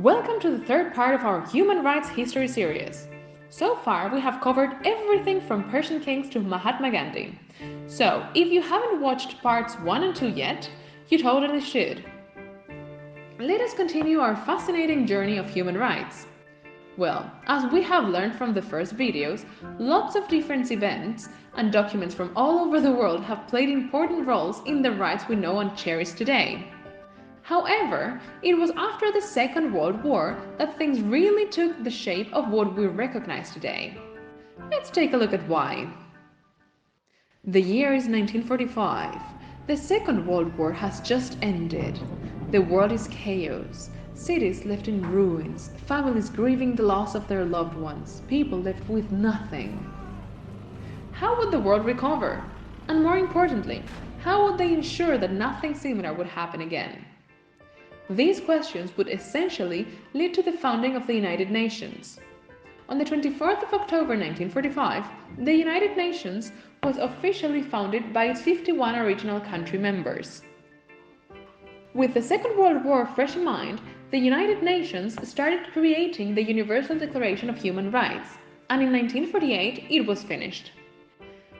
Welcome to the third part of our Human Rights History series. So far, we have covered everything from Persian kings to Mahatma Gandhi. So, if you haven't watched parts 1 and 2 yet, you totally should. Let us continue our fascinating journey of human rights. Well, as we have learned from the first videos, lots of different events and documents from all over the world have played important roles in the rights we know and cherish today. However, it was after the Second World War that things really took the shape of what we recognize today. Let's take a look at why. The year is 1945. The Second World War has just ended. The world is chaos. Cities left in ruins, families grieving the loss of their loved ones, people left with nothing. How would the world recover? And more importantly, how would they ensure that nothing similar would happen again? These questions would essentially lead to the founding of the United Nations. On the 24th of October 1945, the United Nations was officially founded by its 51 original country members. With the Second World War fresh in mind, the United Nations started creating the Universal Declaration of Human Rights, and in 1948 it was finished.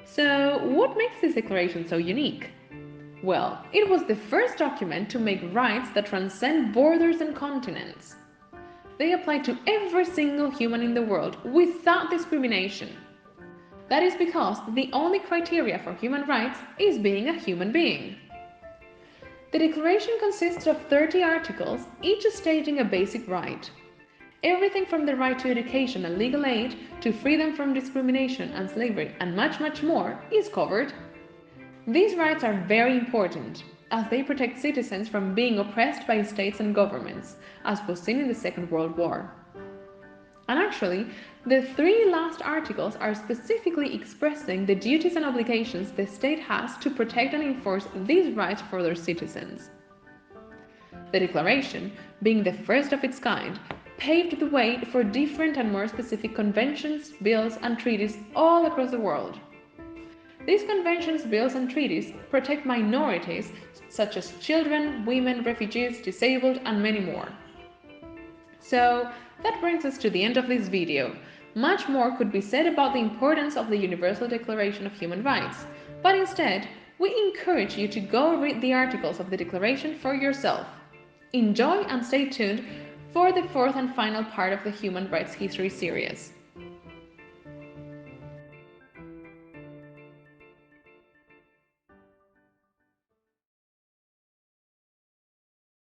So, what makes this declaration so unique? Well, it was the first document to make rights that transcend borders and continents. They apply to every single human in the world without discrimination. That is because the only criteria for human rights is being a human being. The Declaration consists of 30 articles, each stating a basic right. Everything from the right to education and legal aid to freedom from discrimination and slavery and much more is covered. These rights are very important, as they protect citizens from being oppressed by states and governments, as was seen in the Second World War. And actually, the 3 last articles are specifically expressing the duties and obligations the state has to protect and enforce these rights for their citizens. The Declaration, being the first of its kind, paved the way for different and more specific conventions, bills, and treaties all across the world. These conventions, bills, and treaties protect minorities such as children, women, refugees, disabled, and many more. So, that brings us to the end of this video. Much more could be said about the importance of the Universal Declaration of Human Rights, but instead, we encourage you to go read the articles of the Declaration for yourself. Enjoy and stay tuned for the fourth and final part of the Human Rights History series.